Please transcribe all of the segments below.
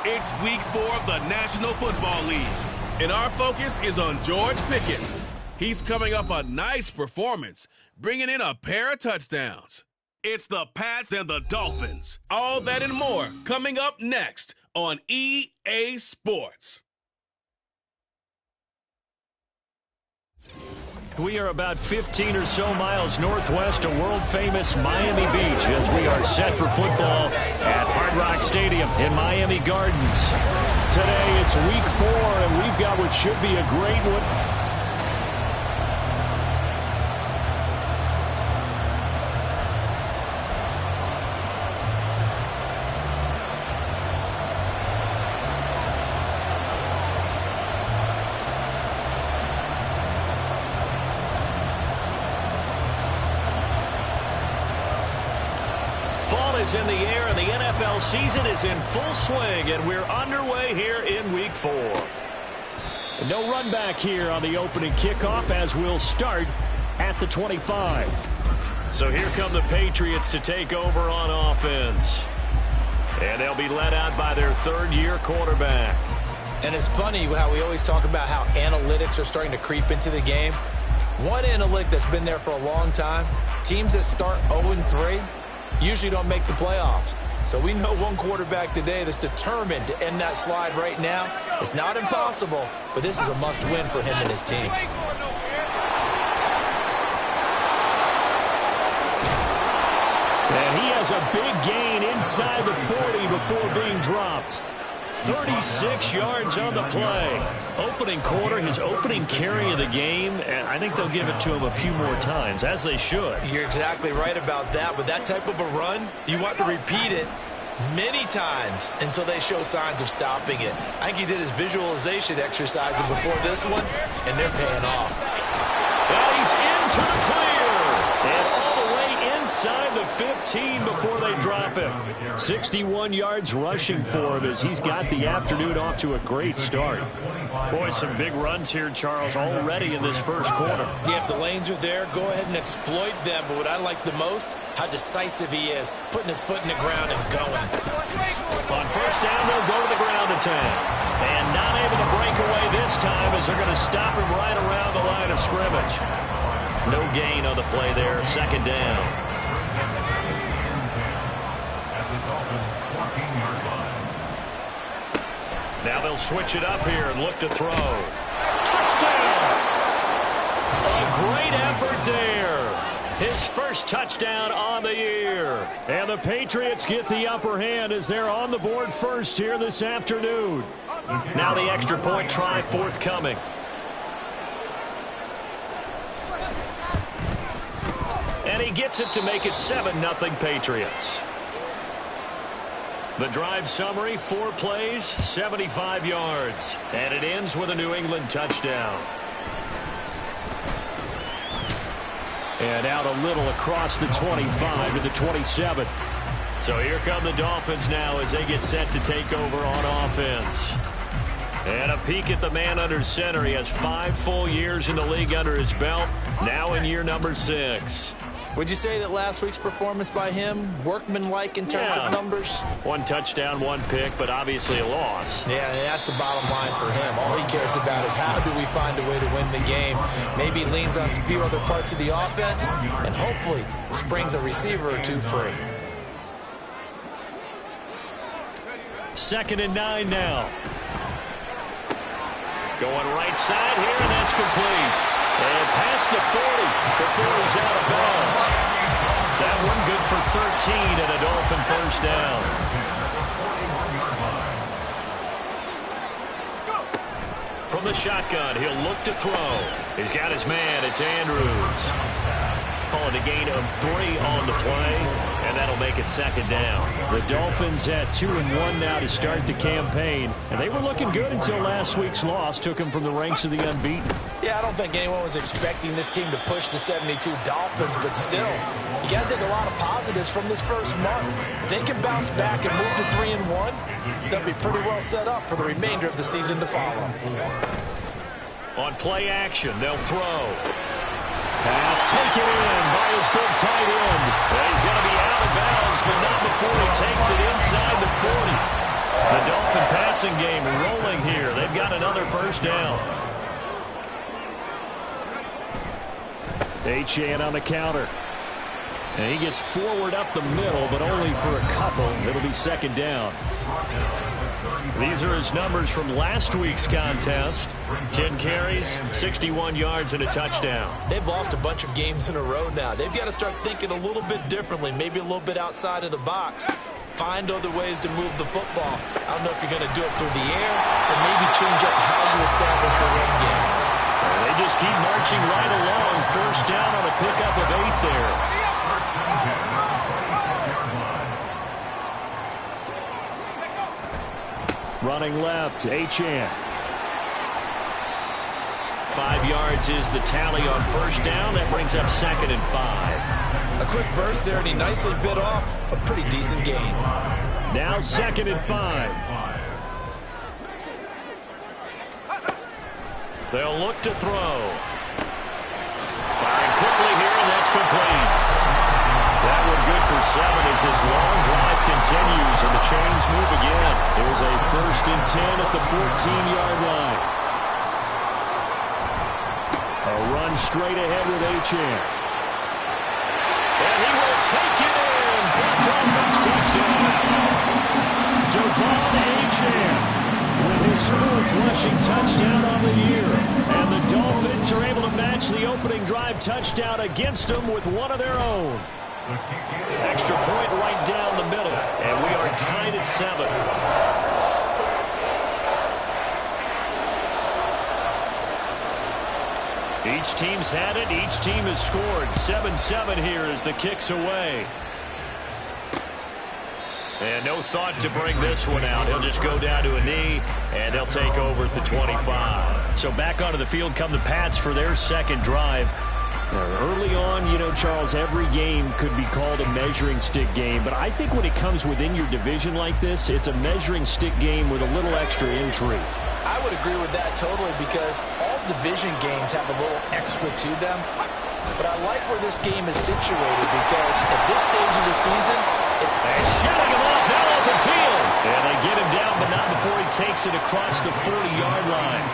It's week 4 of the National Football League, and our focus is on George Pickens. He's coming off a nice performance, bringing in a pair of touchdowns. It's the Pats and the Dolphins. All that and more coming up next on EA Sports. We are about 15 or so miles northwest of world-famous Miami Beach as we are set for football at Hard Rock Stadium in Miami Gardens. Today it's week 4, and we've got what should be a great one. Is in the air, and the NFL season is in full swing, and we're underway here in week 4. And no run back here on the opening kickoff as we'll start at the 25. So here come the Patriots to take over on offense. And they'll be led out by their third-year quarterback. And it's funny how we always talk about how analytics are starting to creep into the game. One analytic that's been there for a long time, teams that start 0-3 usually don't make the playoffs. So we know one quarterback today that's determined to end that slide right now. It's not impossible, but this is a must-win for him and his team. And he has a big gain inside the 40 before being dropped. 36 yards on the play. Opening quarter, his opening carry of the game, and I think they'll give it to him a few more times, as they should. You're exactly right about that, but that type of a run, you want to repeat it many times until they show signs of stopping it. I think he did his visualization exercises before this one, and they're paying off. And he's into the clear. And all the way inside the 15 before they drop him. 61 yards rushing for him as he's got the afternoon off to a great start. Boy, some big runs here, Charles, already in this first quarter. Yeah, if the lanes are there, go ahead and exploit them. But what I like the most, how decisive he is, putting his foot in the ground and going. On first down, they'll go to the ground attack. And not able to break away this time as they're going to stop him right around the line of scrimmage. No gain on the play there, second down. Now they'll switch it up here and look to throw. Touchdown! A great effort there. His first touchdown on the year. And the Patriots get the upper hand as they're on the board first here this afternoon. Now the extra point try forthcoming. And he gets it to make it 7-0 Patriots. The drive summary, 4 plays, 75 yards. And it ends with a New England touchdown. And out a little across the 25 to the 27. So here come the Dolphins now as they get set to take over on offense. And a peek at the man under center. He has 5 full years in the league under his belt, now in year number 6. Would you say that last week's performance by him, workmanlike in terms of numbers? 1 touchdown, 1 pick, but obviously a loss. Yeah, and that's the bottom line for him. All he cares about is how do we find a way to win the game. Maybe he leans on a few other parts of the offense and hopefully springs a receiver or 2 free. 2nd and 9 now. Going right side here, and that's complete. And past the 40 before he's out of bounds. That one good for 13 and a Dolphin first down. From the shotgun, he'll look to throw. He's got his man. It's Andrews. Calling a gain of 3 on the play, and that'll make it 2nd down. The Dolphins at 2-1 now to start the campaign, and they were looking good until last week's loss took them from the ranks of the unbeaten. Yeah, I don't think anyone was expecting this team to push the 72 Dolphins, but still, you got to take a lot of positives from this first month. If they can bounce back and move to 3-1, they'll be pretty well set up for the remainder of the season to follow. On play action, they'll throw. Pass taken in by his big tight end. Well, he's going to be out of bounds, but not before he takes it inside the 40. The Dolphin passing game rolling here. They've got another first down. Achane on the counter. And he gets forward up the middle, but only for a couple. It'll be second down. These are his numbers from last week's contest. 10 carries, 61 yards, and a touchdown. They've lost a bunch of games in a row now. They've got to start thinking a little bit differently, maybe a little bit outside of the box. Find other ways to move the football. I don't know if you're going to do it through the air or maybe change up how you establish your run game. They just keep marching right along. First down on a pickup of 8 there. Running left, Achane. 5 yards is the tally on first down. That brings up second and 5. A quick burst there, and he nicely bit off a pretty decent gain. Now second and 5. They'll look to throw. Firing quickly here, and that's complete. That one good for 7 as this long drive continues, and the chains move again. It was a first and 10 at the 14-yard line. A run straight ahead with Achane. And he will take it in for Dolphins touchdown. Devon Achane with his 4th rushing touchdown on the year. And the Dolphins are able to match the opening drive touchdown against them with one of their own. Extra point right down the middle, and we are tied at 7. Each team's had it. Each team has scored. 7-7 here as the kick's away. And no thought to bring this one out. He'll just go down to a knee, and they'll take over at the 25. So back onto the field come the Pats for their second drive. Early on, you know, Charles, every game could be called a measuring stick game. But I think when it comes within your division like this, it's a measuring stick game with a little extra intrigue. I would agree with that totally because all division games have a little extra to them. But I like where this game is situated because at this stage of the season, they're shooting him off now open field. And they get him down, but not before he takes it across the 40-yard line.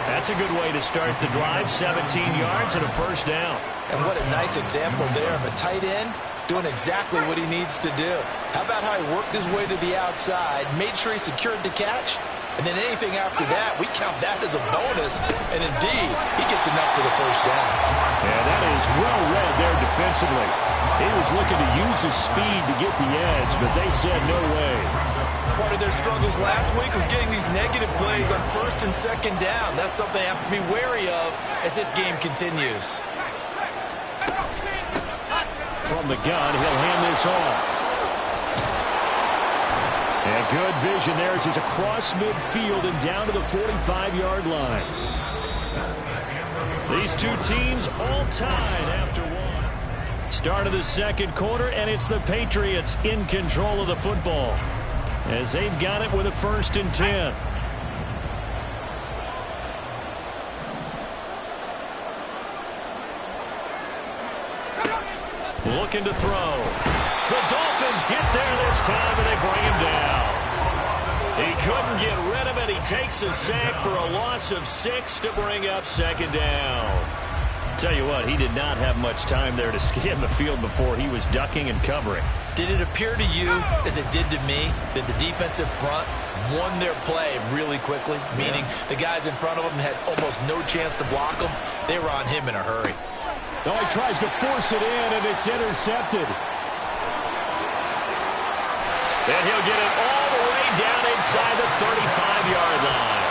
That's a good way to start the drive. 17 yards and a first down. And what a nice example there of a tight end doing exactly what he needs to do. How about how he worked his way to the outside, made sure he secured the catch, and then anything after that, we count that as a bonus. And indeed, he gets enough for the first down. Yeah, that is well read there defensively. He was looking to use his speed to get the edge, but they said no way. Part of their struggles last week was getting these negative plays on first and second down. That's something they have to be wary of as this game continues. From the gun, he'll hand this off. And good vision there as he's across midfield and down to the 45-yard line. These two teams all tied after one. Start of the second quarter, and it's the Patriots in control of the football as they've got it with a 1st and 10. Looking to throw. The Dolphins get there this time, and they bring him down. He couldn't get rid of it. He takes a sack for a loss of 6 to bring up second down. Tell you what, he did not have much time there to scan the field before he was ducking and covering. Did it appear to you, as it did to me, that the defensive front won their play really quickly? Meaning the guys in front of him had almost no chance to block him. They were on him in a hurry. No, he tries to force it in, and it's intercepted. And he'll get it all the way down inside the 35-yard line.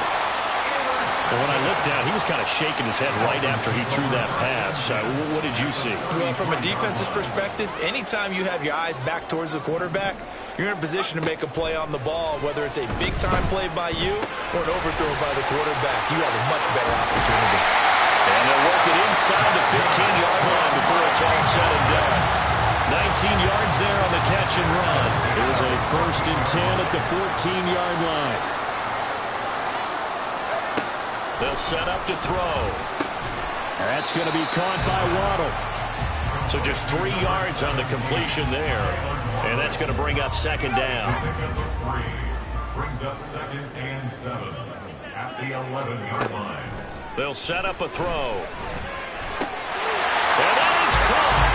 And when I looked down, he was kind of shaking his head right after he threw that pass. What did you see? Well, from a defense's perspective, anytime you have your eyes back towards the quarterback, you're in a position to make a play on the ball, whether it's a big-time play by you or an overthrow by the quarterback. You have a much better opportunity. And they'll work it inside the 15-yard line before it's all said and done. 19 yards there on the catch and run. It was a 1st and 10 at the 14-yard line. They'll set up to throw. That's going to be caught by Waddle. So just 3 yards on the completion there. And that's going to bring up second down. brings up 2nd and 7 at the 11-yard line. They'll set up a throw. And that is caught.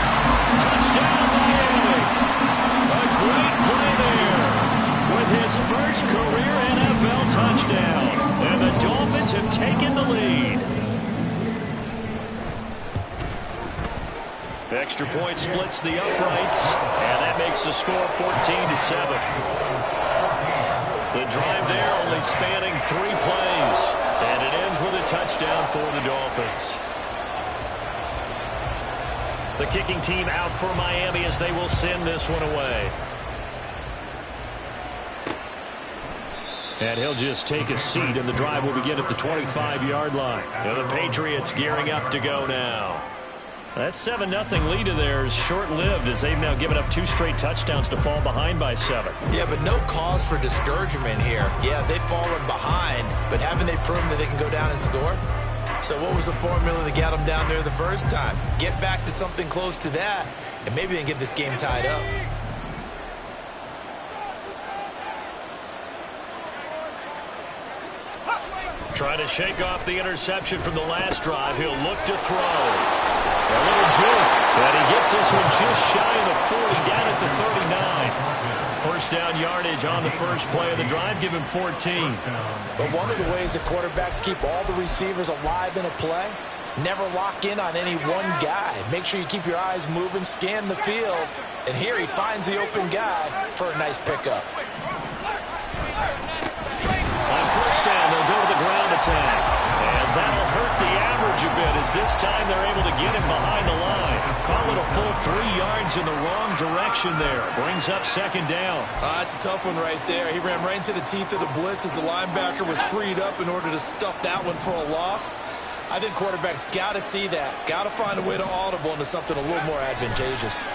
Touchdown, Miami. A great play there with his first career NFL touchdown. And the Dolphins have taken the lead. Extra point splits the uprights, and that makes the score 14-7. The drive there only spanning 3 plays, and it ends with a touchdown for the Dolphins. The kicking team out for Miami as they will send this one away. And he'll just take a seat, and the drive will begin at the 25-yard line. And the Patriots gearing up to go now. That 7-0 lead of theirs short-lived as they've now given up 2 straight touchdowns to fall behind by 7. Yeah, but no cause for discouragement here. Yeah, they've fallen behind, but haven't they proven that they can go down and score? So what was the formula that got them down there the first time? Get back to something close to that, and maybe they can get this game tied up. Trying to shake off the interception from the last drive. He'll look to throw. A little juke, and he gets this one just shy of the 40, down at the 39. First down yardage on the first play of the drive, give him 14. But one of the ways that quarterbacks keep all the receivers alive in a play, never lock in on any one guy. Make sure you keep your eyes moving, scan the field, and here he finds the open guy for a nice pickup. On first down, they'll go to the ground attack. And that'll hurt the average a bit as this time they're able to get him behind the line. Call it a full 3 yards in the wrong direction there. Brings up second down. That's a tough one right there. He ran right into the teeth of the blitz as the linebacker was freed up in order to stuff that one for a loss. I think quarterbacks got to see that. Got to find a way to audible into something a little more advantageous.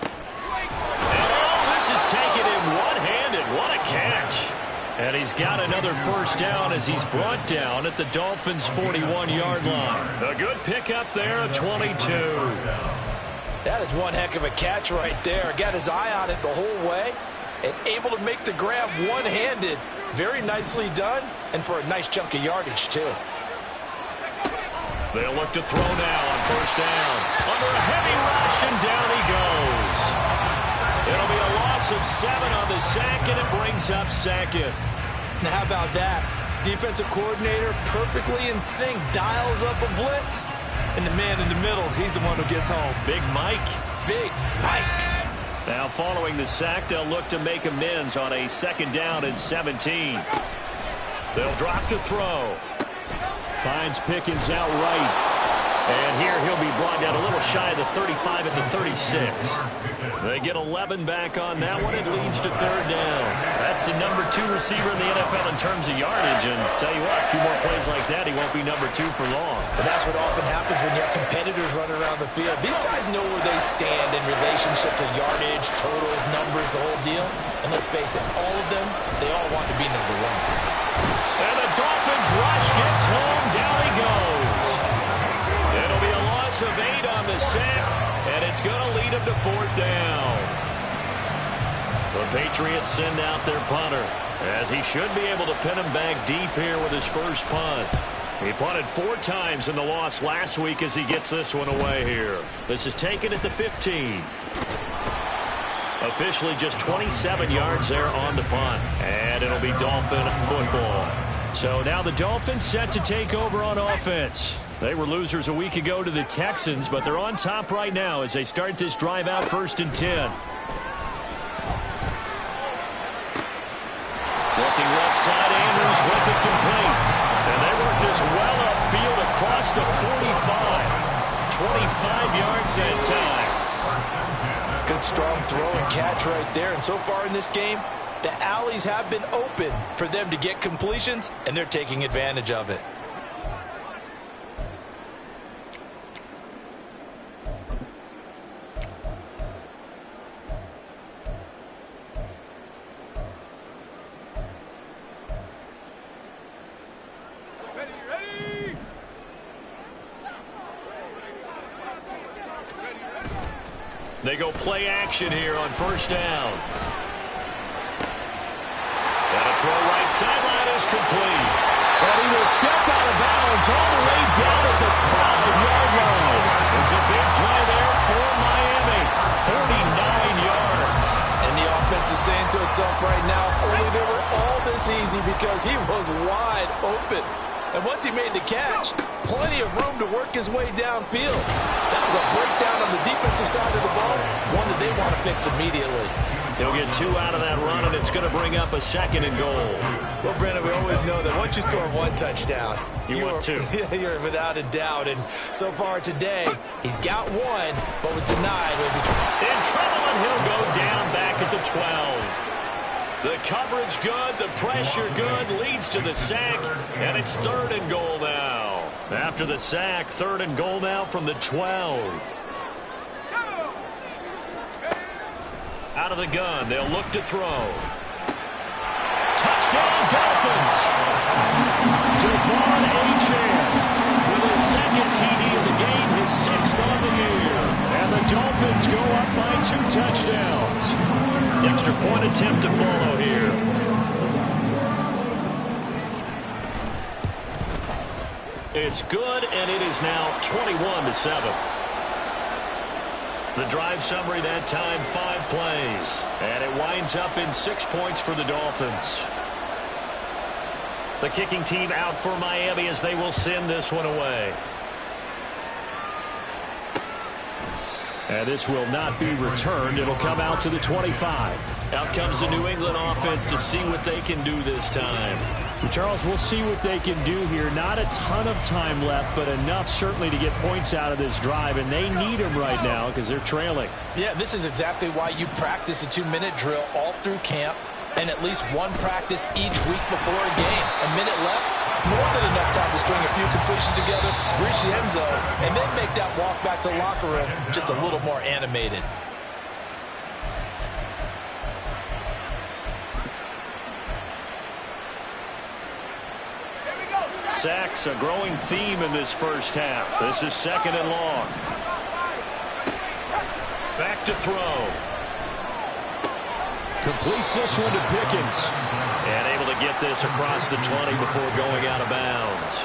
And this is taken in one-handed. What a catch. And he's got another first down as he's brought down at the Dolphins' 41-yard line. A good pickup there at 22. That is one heck of a catch right there. Got his eye on it the whole way and able to make the grab one-handed. Very nicely done, and for a nice chunk of yardage, too. They'll look to throw now on first down. Under a heavy rush, and down he goes. It'll be a loss of 7 on the sack, and it brings up second. Now, how about that? Defensive coordinator perfectly in sync, dials up a blitz, and the man in the middle, he's the one who gets home. Big Mike. Big Mike. Now, following the sack, they'll look to make amends on a 2nd down and 17. They'll drop to throw. Finds Pickens out right. And here he'll be brought down a little shy of the 35 at the 36. They get 11 back on that one. It leads to 3rd down. That's the number 2 receiver in the NFL in terms of yardage. And tell you what, a few more plays like that, he won't be number 2 for long. And that's what often happens when you have competitors running around the field. These guys know where they stand in relationship to yardage, totals, numbers, the whole deal. And let's face it, all of them, they all want to be number 1. And the Dolphins rush gets home. Down he goes. It'll be a loss of 8 on the sack, and it's going to lead him to 4th down. The Patriots send out their punter, as he should be able to pin him back deep here with his first punt. He punted 4 times in the loss last week as he gets this one away here. This is taken at the 15. Officially just 27 yards there on the punt, and it'll be Dolphin football. So now the Dolphins set to take over on offense. They were losers a week ago to the Texans, but they're on top right now as they start this drive out 1st and 10. Looking left side, Andrews with it complete. And they work this well upfield across the 45. 25 yards that time. Good strong throw and catch right there. And so far in this game, the alleys have been open for them to get completions, and they're taking advantage of it. They go play action here on first down. sideline is complete. And he will step out of bounds all the way down at the 5-yard line. It's a big play there for Miami. 49 yards. And the offense is saying to itself right now, only they were all this easy because he was wide open. And once he made the catch, plenty of room to work his way downfield. That was a breakdown on the defensive side of the ball, one that they want to fix immediately. He'll get 2 out of that run, and it's going to bring up a 2nd and goal. Well, Brandon, we always know that once you score 1 touchdown, you want 2. You're without a doubt. And so far today, he's got 1, but was denied. In trouble, and he'll go down back at the 12. The coverage good, the pressure good, leads to the sack, and it's 3rd and goal now. After the sack, 3rd and goal now from the 12. Out of the gun, they'll look to throw. Touchdown, Dolphins! Devon Achane with his 2nd TD of the game, his 6th on the year. And the Dolphins go up by 2 touchdowns. Extra point attempt to follow here. It's good, and it is now 21-7. The drive summary that time, 5 plays. And it winds up in 6 points for the Dolphins. The kicking team out for Miami as they will send this one away. And this will not be returned. It'll come out to the 25. Out comes the New England offense to see what they can do this time. Charles, we'll see what they can do here. Not a ton of time left, but enough certainly to get points out of this drive, and they need them right now because they're trailing. Yeah, this is exactly why you practice a 2-minute drill all through camp and at least 1 practice each week before a game. A minute left, more than enough time to string a few completions together, reach the end zone, and then make that walk back to the locker room just a little more animated. Sacks, a growing theme in this first half. This is 2nd and long. Back to throw. Completes this one to Pickens. And able to get this across the 20 before going out of bounds.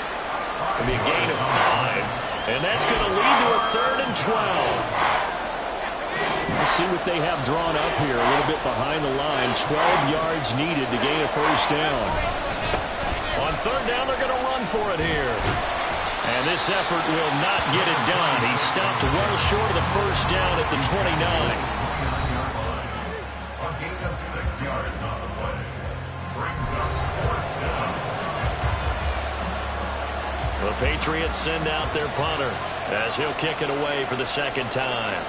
It'll be a gain of 5. And that's going to lead to a 3rd and 12. Let's see what they have drawn up here. A little bit behind the line. 12 yards needed to gain a 1st down. On 3rd down, they're going to run for it here. And this effort will not get it done. He stopped well short of the 1st down at the 29. A gain of 6 yards on the play. Brings up 4th down. The Patriots send out their punter as he'll kick it away for the 2nd time.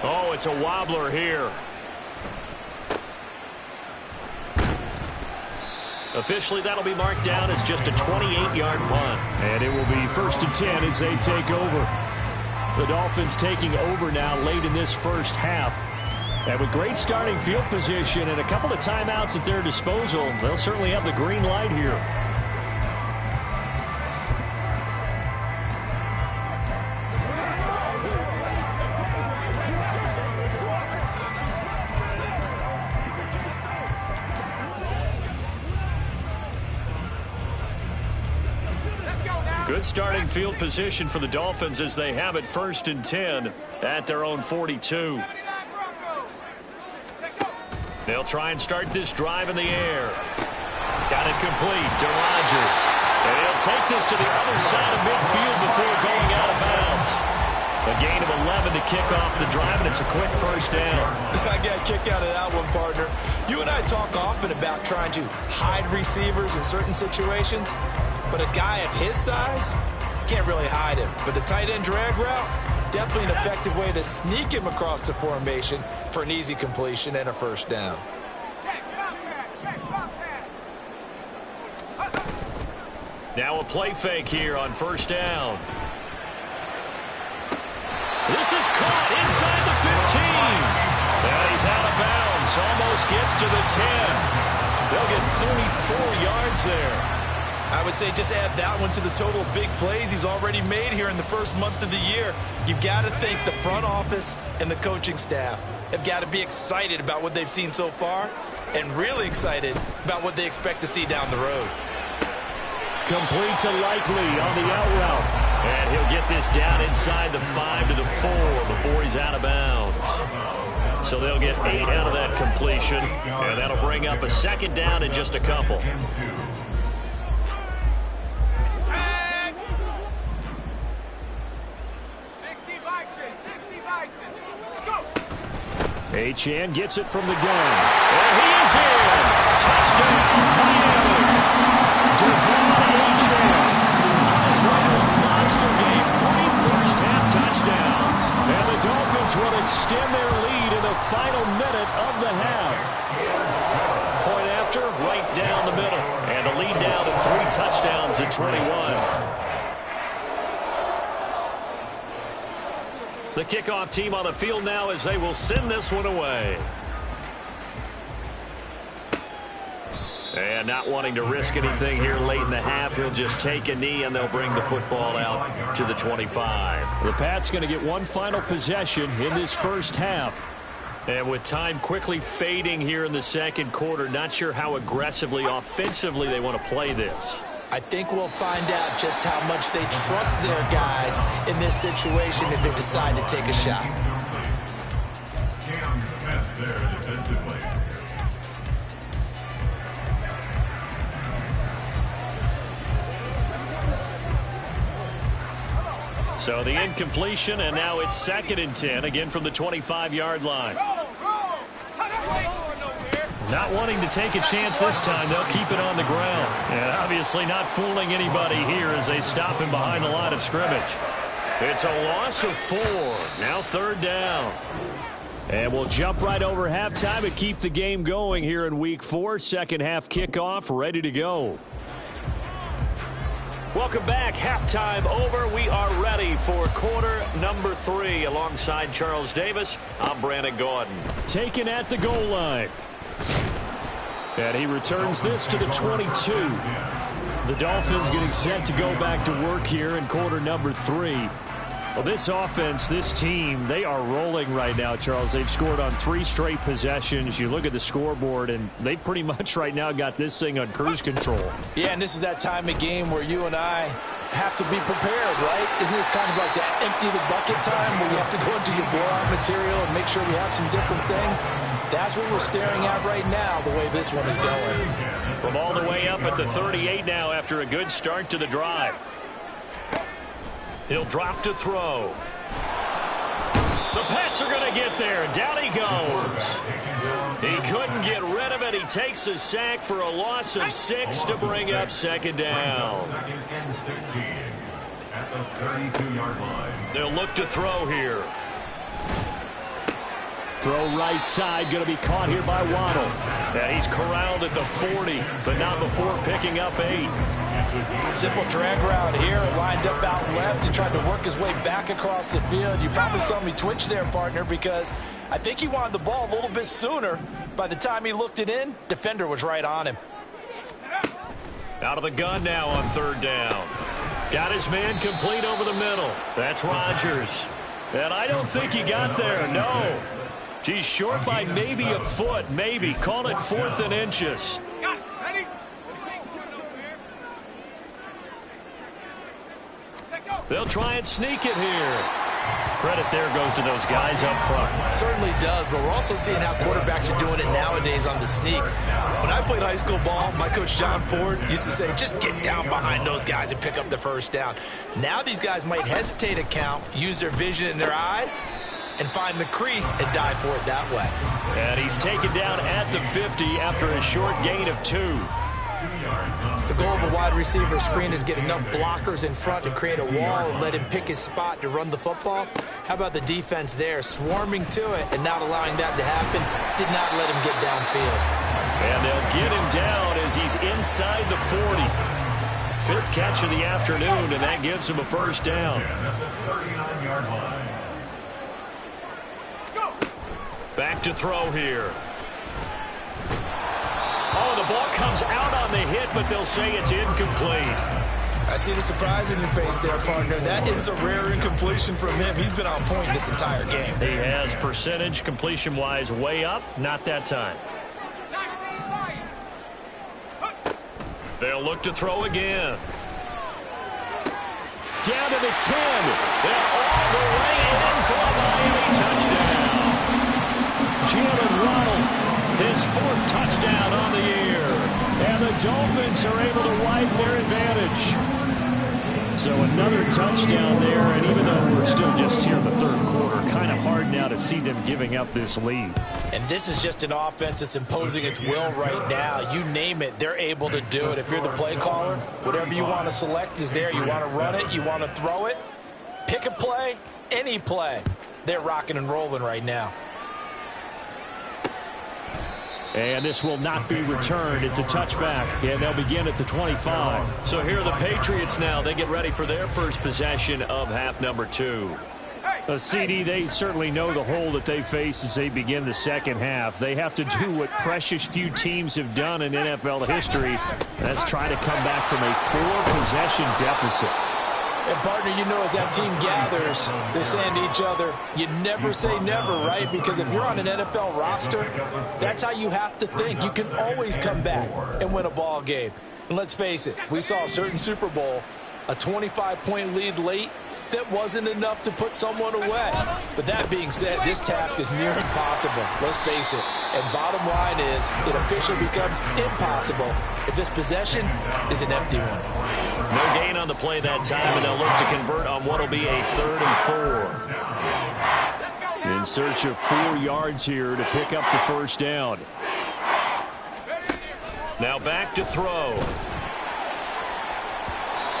Oh, it's a wobbler here. Officially, that'll be marked down as just a 28-yard punt. And it will be 1st and 10 as they take over. The Dolphins taking over now late in this first half. And with great starting field position and a couple of timeouts at their disposal, they'll certainly have the green light here. Good starting field position for the Dolphins as they have it 1st and 10 at their own 42. They'll try and start this drive in the air. Got it complete to Rodgers. And he'll take this to the other side of midfield before going out of bounds. A gain of 11 to kick off the drive, and it's a quick 1st down. I got a kick out of that one, partner. You and I talk often about trying to hide receivers in certain situations. But a guy of his size, can't really hide him. But the tight end drag route, definitely an effective way to sneak him across the formation for an easy completion and a 1st down. Now a play fake here on 1st down. This is caught inside the 15. And he's out of bounds. Almost gets to the 10. They'll get 34 yards there. I would say just add that one to the total of big plays he's already made here in the first month of the year. You've got to thank the front office and the coaching staff. have got to be excited about what they've seen so far and really excited about what they expect to see down the road. Complete to Likely on the out route. And he'll get this down inside the 5 to the 4 before he's out of bounds. So they'll get 8 out of that completion, and that'll bring up a second down in just a couple. Achane gets it from the gun. And he is in. Touchdown, Miami. Devon Achane on his way to a monster game. 3 first-half touchdowns. And the Dolphins will extend their lead in the final minute of the half. Point after, right down the middle. And the lead now to 3 touchdowns at 21. The kickoff team on the field now as they will send this one away. And not wanting to risk anything here late in the half, he'll just take a knee and they'll bring the football out to the 25. The Pats going to get one final possession in this first half. And with time quickly fading here in the second quarter, not sure how aggressively, offensively they want to play this. I think we'll find out just how much they trust their guys in this situation if they decide to take a shot. So the incompletion, and now it's 2nd and 10, again from the 25-yard line. Not wanting to take a chance this time, they'll keep it on the ground. And obviously not fooling anybody here as they stop him behind the line of scrimmage. It's a loss of 4. Now 3rd down. And we'll jump right over halftime and keep the game going here in Week 4. Second half kickoff, ready to go. Welcome back. Halftime over. We are ready for quarter number 3. Alongside Charles Davis, I'm Brandon Gordon. Taken at the goal line. And he returns this to the 22. The Dolphins getting set to go back to work here in quarter number 3. Well, this offense, this team, they are rolling right now, Charles. They've scored on 3 straight possessions. You look at the scoreboard, and they pretty much right now got this thing on cruise control. Yeah, and this is that time of game where you and I have to be prepared, right? Isn't this kind of like that empty the bucket time where you have to go into your blowout material and make sure we have some different things? That's what we're staring at right now, the way this one is going. From all the way up at the 38 now after a good start to the drive. He'll drop to throw. The Pats are going to get there. Down he goes. He couldn't get rid of it. He takes a sack for a loss of 6 to bring up 2nd down. Second and 16 at the 32-yard line. They'll look to throw here. Throw right side, going to be caught here by Waddle. And he's corralled at the 40, but not before picking up 8. Simple drag route here, lined up out left. He tried to work his way back across the field. You probably saw me twitch there, partner, because I think he wanted the ball a little bit sooner. By the time he looked it in, defender was right on him. Out of the gun now on 3rd down. Got his man complete over the middle. That's Rodgers. And I don't think he got there, no. He's short by maybe a foot, maybe. Call it 4th and inches. They'll try and sneak it here. Credit there goes to those guys up front. Certainly does, but we're also seeing how quarterbacks are doing it nowadays on the sneak. When I played high school ball, my coach John Ford used to say, just get down behind those guys and pick up the 1st down. Now these guys might hesitate to count, use their vision in their eyes, and find the crease and dive for it that way. And he's taken down at the 50 after a short gain of 2. The goal of a wide receiver screen is get enough blockers in front to create a wall and let him pick his spot to run the football. How about the defense there, swarming to it and not allowing that to happen, did not let him get downfield. And they'll get him down as he's inside the 40. 5th catch of the afternoon, and that gives him a 1st down. Back to throw here. Oh, the ball comes out on the hit, but they'll say it's incomplete. I see the surprise in your face there, partner. That is a rare incompletion from him. He's been on point this entire game. He has percentage completion-wise way up. Not that time. They'll look to throw again. Down to the 10. They're all the way in for a Miami touchdown. Jalen Waddle, his 4th touchdown on the year. And the Dolphins are able to widen their advantage. So another touchdown there, and even though we're still just here in the 3rd quarter, kind of hard now to see them giving up this lead. And this is just an offense that's imposing its will right now. You name it, they're able to do it. If you're the play caller, whatever you want to select is there. You want to run it, you want to throw it. Pick a play, any play. They're rocking and rolling right now. And this will not be returned. It's a touchback, and they'll begin at the 25. So here are the Patriots now. They get ready for their first possession of half number 2. CD, they certainly know the hole that they face as they begin the second half. They have to do what precious few teams have done in NFL history. That's try to come back from a 4-possession deficit. And, partner, you know, as that team gathers, they're saying to each other, you never say never, right? Because if you're on an NFL roster, that's how you have to think. You can always come back and win a ball game. And let's face it, we saw a certain Super Bowl, a 25-point lead late, that wasn't enough to put someone away. But that being said, this task is near impossible. Let's face it. And bottom line is, it officially becomes impossible if this possession is an empty one. No gain on the play that time, and they'll look to convert on what will be a 3rd and 4. In search of 4 yards here to pick up the first down. Now back to throw.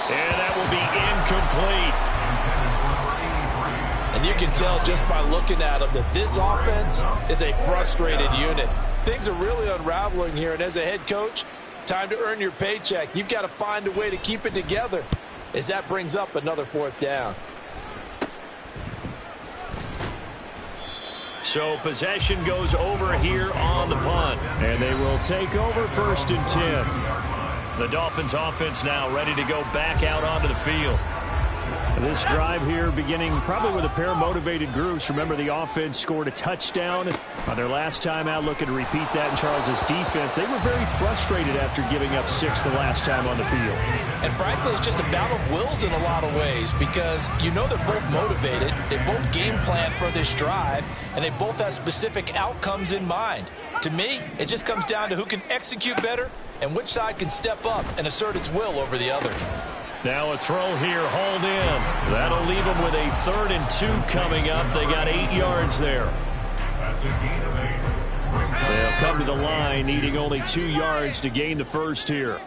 And that will be incomplete. And you can tell just by looking at them that this offense is a frustrated unit. Things are really unraveling here, and as a head coach, time to earn your paycheck. You've got to find a way to keep it together as that brings up another 4th down. So possession goes over here on the punt. And they will take over 1st and 10. The Dolphins offense now ready to go back out onto the field. This drive here beginning probably with a pair of motivated groups. Remember, the offense scored a touchdown on their last time out, looking to repeat that in Charles' defense. They were very frustrated after giving up 6 the last time on the field. And frankly, it's just a battle of wills in a lot of ways because you know they're both motivated. They both game plan for this drive, and they both have specific outcomes in mind. To me, it just comes down to who can execute better and which side can step up and assert its will over the other. Now a throw here, hauled in. That'll leave them with a 3rd and 2 coming up. They got 8 yards there. They'll come to the line, needing only 2 yards to gain the first here.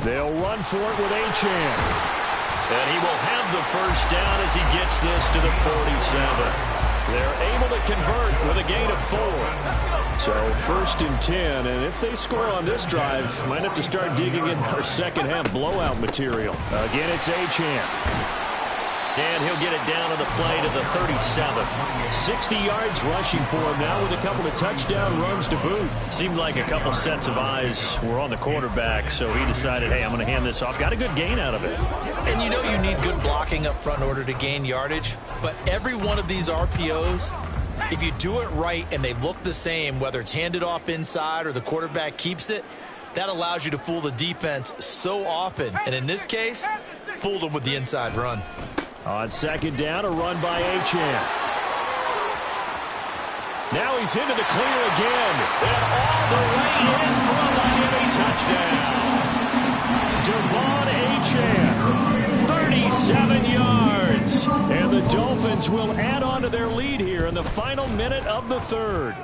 They'll run for it with Achane. And he will have the first down as he gets this to the 47. They're able to convert with a gain of 4. So 1st and 10, and if they score on this drive, might have to start digging in our second half blowout material. Again, it's Achane. And he'll get it down on the play to the 37. 60 yards rushing for him now with a couple of touchdown runs to boot. Seemed like a couple sets of eyes were on the quarterback, so he decided, hey, I'm going to hand this off. Got a good gain out of it. And you know you need good blocking up front in order to gain yardage, but every one of these RPOs, if you do it right and they look the same, whether it's handed off inside or the quarterback keeps it, that allows you to fool the defense so often. And in this case, fooled them with the inside run. On second down, a run by Achane. Now he's into the clear again. And all the way in for a Miami touchdown. Devon Achane, 37 yards. And the Dolphins will add on to their lead here in the final minute of the 3rd.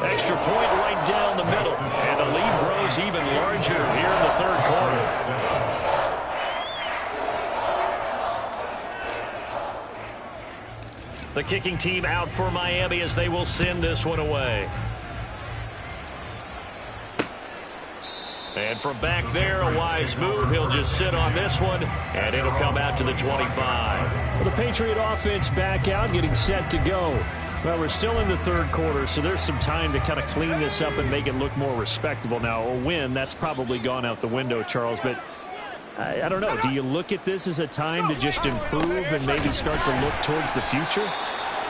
Extra point right down the middle. And the lead grows even larger here in the 3rd quarter. The kicking team out for Miami as they will send this one away. And from back there, a wise move. He'll just sit on this one, and it'll come out to the 25. Well, the Patriot offense back out, getting set to go. Well, we're still in the third quarter, so there's some time to kind of clean this up and make it look more respectable. Now, a win, that's probably gone out the window, Charles, but I don't know. Do you look at this as a time to just improve and maybe start to look towards the future?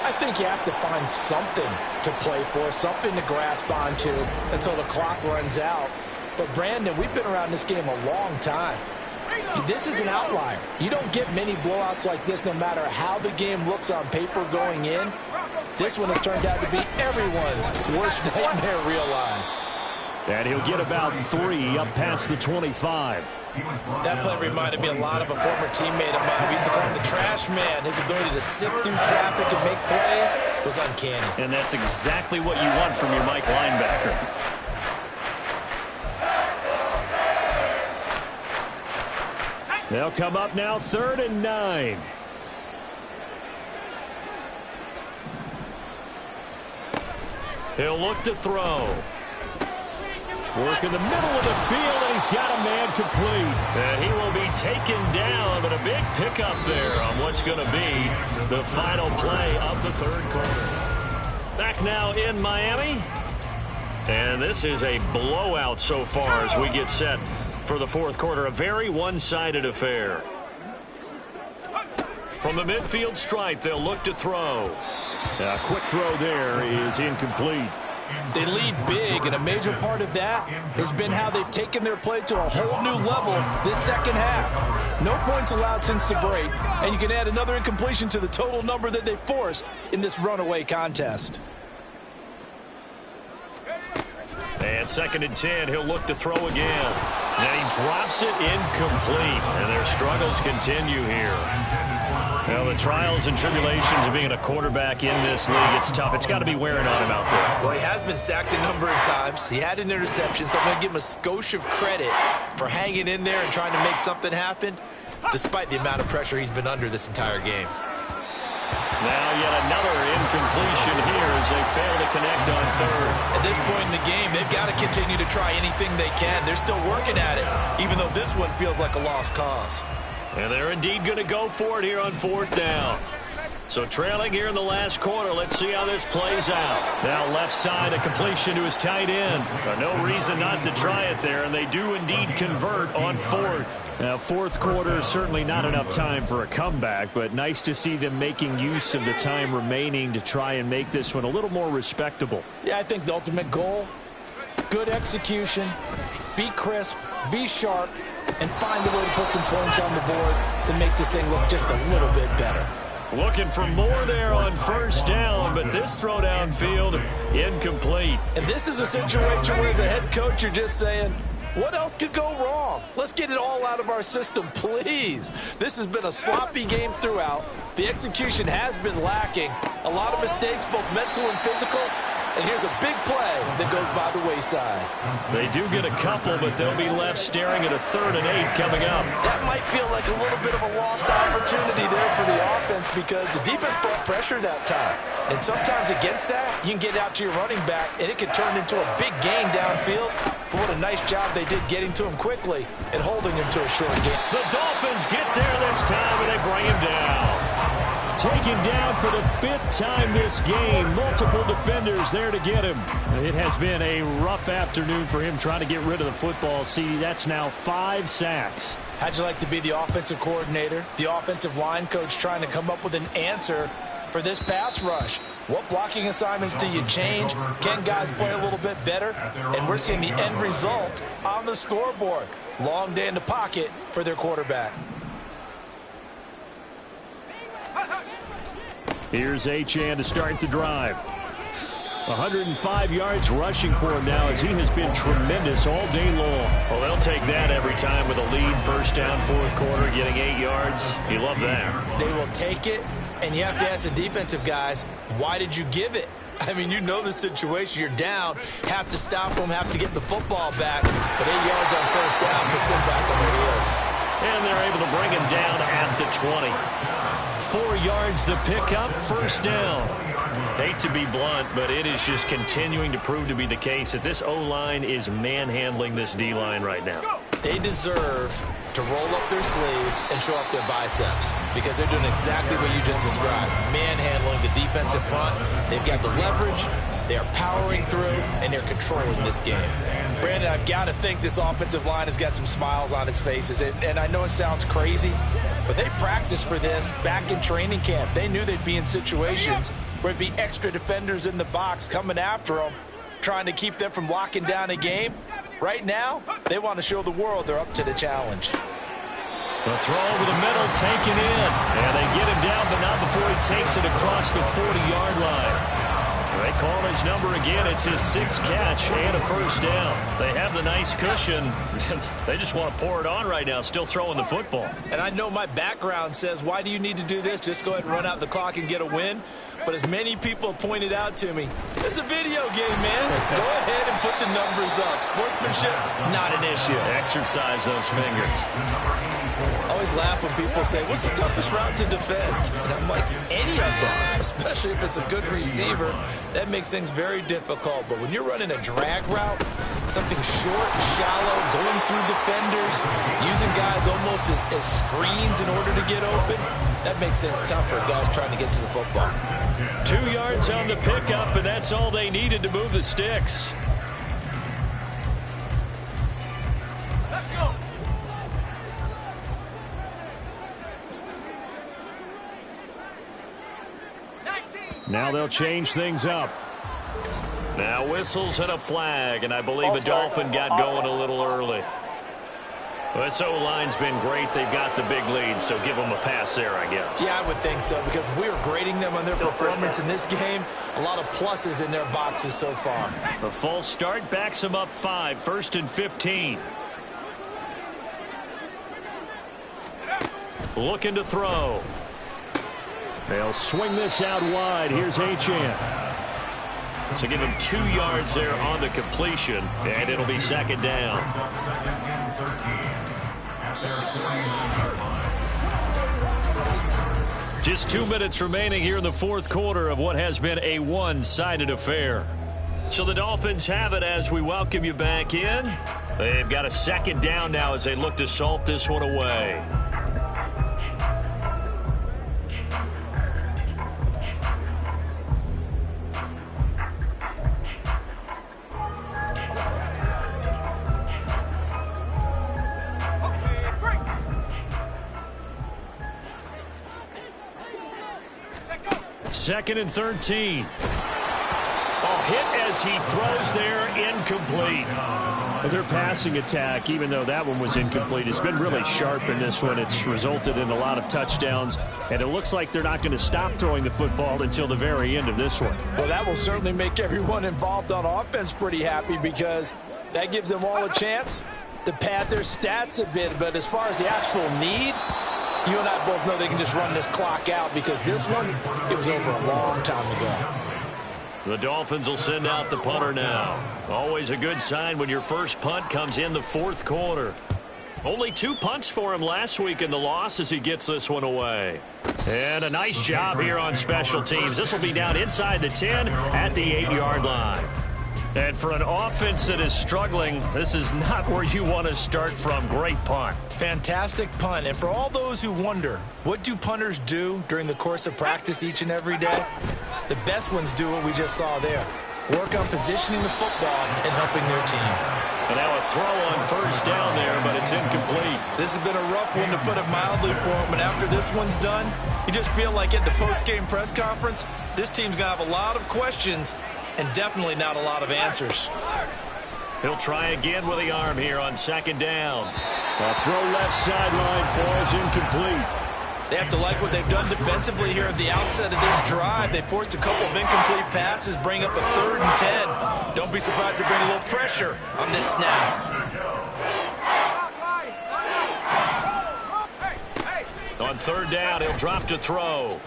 I think you have to find something to play for, something to grasp onto until the clock runs out. But, Brandon, we've been around this game a long time. This is an outlier. You don't get many blowouts like this no matter how the game looks on paper going in. This one has turned out to be everyone's worst nightmare realized. And he'll get about 3 up past the 25. That play reminded me a lot of a former teammate of mine. We used to call him the trash man. His ability to sift through traffic and make plays was uncanny. And that's exactly what you want from your Mike linebacker. They'll come up now, 3rd and 9. He'll look to throw. Work in the middle of the field, and he's got a man complete. And he will be taken down, but a big pickup there on what's going to be the final play of the third quarter. Back now in Miami. And this is a blowout so far as we get set for the fourth quarter. A very one-sided affair. From the midfield stripe, they'll look to throw. A quick throw there is incomplete. They lead big, and a major part of that has been how they've taken their play to a whole new level this second half. No points allowed since the break, and you can add another incompletion to the total number that they forced in this runaway contest. And 2nd and 10, he'll look to throw again. And he drops it incomplete, and their struggles continue here. Well, the trials and tribulations of being a quarterback in this league, it's tough. It's got to be wearing on him out there. Well, he has been sacked a number of times. He had an interception, so I'm going to give him a skosh of credit for hanging in there and trying to make something happen, despite the amount of pressure he's been under this entire game. Now yet another incompletion here as they fail to connect on 3rd. At this point in the game, they've got to continue to try anything they can. They're still working at it, even though this one feels like a lost cause. And they're indeed going to go for it here on 4th down. So trailing here in the last quarter, let's see how this plays out. Now left side, a completion to his tight end. No reason not to try it there, and they do indeed convert on 4th. Now, fourth quarter, certainly not enough time for a comeback, but nice to see them making use of the time remaining to try and make this one a little more respectable. Yeah, I think the ultimate goal, good execution, be crisp, be sharp, and find a way to put some points on the board to make this thing look just a little bit better. Looking for more there on 1st down, but this throw downfield incomplete. And this is a situation where as a head coach you're just saying, what else could go wrong? Let's get it all out of our system, please. This has been a sloppy game throughout. The execution has been lacking. A lot of mistakes, both mental and physical. And here's a big play that goes by the wayside. They do get a couple, but they'll be left staring at a 3rd and 8 coming up. That might feel like a little bit of a lost opportunity there for the offense because the defense brought pressure that time. And sometimes against that, you can get out to your running back, and it can turn into a big gain downfield. But what a nice job they did getting to him quickly and holding him to a short gain. The Dolphins get there this time, and they bring him down. Taken down for the 5th time this game. Multiple defenders there to get him. It has been a rough afternoon for him trying to get rid of the football. See, that's now 5 sacks. How'd you like to be the offensive coordinator, the offensive line coach trying to come up with an answer for this pass rush? What blocking assignments do you change? Can guys play a little bit better? And we're seeing the end result on the scoreboard. Long day in the pocket for their quarterback. Here's Achane to start the drive. 105 yards rushing for him now as he has been tremendous all day long. Well, they'll take that every time with a lead. 1st down, 4th quarter, getting 8 yards. You love that. They will take it, and you have to ask the defensive guys, why did you give it? I mean, you know the situation. You're down, have to stop them, have to get the football back. But 8 yards on 1st down puts them back on their heels. And they're able to bring him down at the 20. 4 yards the pickup, 1st down. Hate to be blunt, but it is just continuing to prove to be the case that this O-line is manhandling this D-line right now. They deserve to roll up their sleeves and show up their biceps because they're doing exactly what you just described. Manhandling the defensive front. They've got the leverage. They are powering through, and they're controlling this game. Brandon, I've got to think this offensive line has got some smiles on its faces. And I know it sounds crazy, but they practiced for this back in training camp. They knew they'd be in situations where it'd be extra defenders in the box coming after them, trying to keep them from locking down a game. Right now, they want to show the world they're up to the challenge. The throw over the middle, taken in. And they get him down, but not before he takes it across the 40-yard line. They call his number again. It's his 6th catch and a first down. They have the nice cushion. They just want to pour it on right now, still throwing the football. And I know my background says, why do you need to do this? Just go ahead and run out the clock and get a win. But as many people pointed out to me, it's a video game, man. Go ahead and put the numbers up. Sportsmanship, not an issue. Exercise those fingers. I always laugh when people say, what's the toughest route to defend? And I'm like, any of them, especially if it's a good receiver. That makes things very difficult. But when you're running a drag route, something short, shallow, going through defenders, using guys almost as screens in order to get open, that makes things tough for guys trying to get to the football. 2 yards on the pickup, and that's all they needed to move the sticks. Let's go. Now they'll change things up. Now whistles and a flag, and I believe a Dolphin got going a little early. This O-line's been great. They've got the big lead, so give them a pass there, I guess. Yeah, I would think so, because we are grading them on their performance in this game. A lot of pluses in their boxes so far. The false start backs them up 5, 1st and 15. Looking to throw. They'll swing this out wide. Here's Achane. So give him 2 yards there on the completion, and it'll be 2nd down. Just 2 minutes remaining here in the 4th quarter of what has been a one-sided affair. So the Dolphins have it as we welcome you back in. They've got a 2nd down now as they look to salt this one away. Second and 13. Oh, hit as he throws there, incomplete. Their passing attack, even though that one was incomplete, has been really sharp in this one. It's resulted in a lot of touchdowns, and it looks like they're not going to stop throwing the football until the very end of this one. Well, that will certainly make everyone involved on offense pretty happy because that gives them all a chance to pad their stats a bit. But as far as the actual need, you and I both know they can just run this clock out because this one, it was over a long time ago. The Dolphins will send out the punter now. Always a good sign when your first punt comes in the 4th quarter. Only 2 punts for him last week in the loss as he gets this one away. And a nice job here on special teams. This will be down inside the 10 at the 8-yard line. And for an offense that is struggling, this is not where you want to start from. Great punt. Fantastic punt. And for all those who wonder, what do punters do during the course of practice each and every day? The best ones do what we just saw there. Work on positioning the football and helping their team. And now a throw on 1st down there, but it's incomplete. This has been a rough one to put it mildly for him, and after this one's done, you just feel like at the post-game press conference, this team's going to have a lot of questions and definitely not a lot of answers. He'll try again with the arm here on 2nd down. A throw left sideline falls incomplete. They have to like what they've done defensively here at the outset of this drive. They forced a couple of incomplete passes, bring up a 3rd and 10. Don't be surprised to bring a little pressure on this snap. On 3rd down, he'll drop to throw.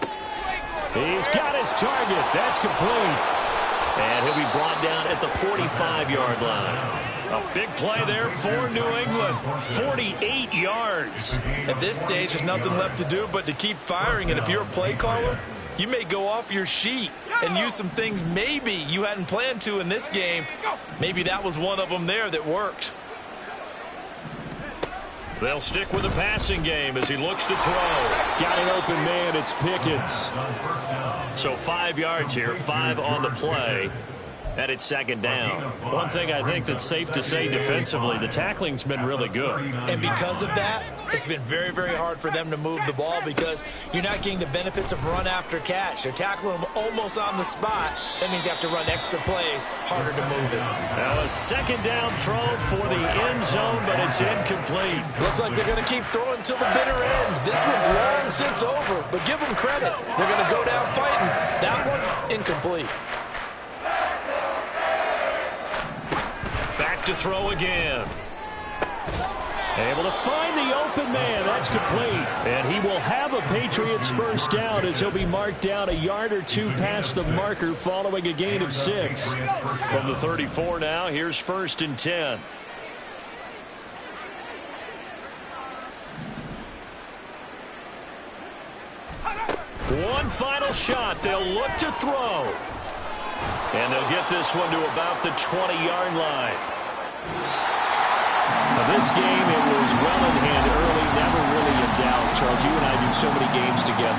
He's got his target. That's complete. And he'll be brought down at the 45-yard line. A big play there for New England. 48 yards. At this stage, there's nothing left to do but to keep firing. And if you're a play caller, you may go off your sheet and use some things maybe you hadn't planned to in this game. Maybe that was one of them there that worked. They'll stick with the passing game as he looks to throw. Got an open man. It's Pickens. So 5 yards here, 5 on the play. And it's second down. One thing I think that's safe to say defensively, the tackling's been really good. And because of that, it's been very, very hard for them to move the ball because you're not getting the benefits of run after catch. They're tackling them almost on the spot. That means you have to run extra plays, harder to move it. Now a second down throw for the end zone, but it's incomplete. Looks like they're going to keep throwing till the bitter end. This one's long since over, but give them credit. They're going to go down fighting. That one, incomplete. Back to throw again. Able to find the open man. That's complete. And he will have a Patriots first down as he'll be marked down a yard or two past the marker following a gain of 6. From the 34 now, here's 1st and 10. One final shot. They'll look to throw. And they'll get this one to about the 20-yard line. Now this game, it was well in hand early, never really in doubt. Charles, you and I do so many games together.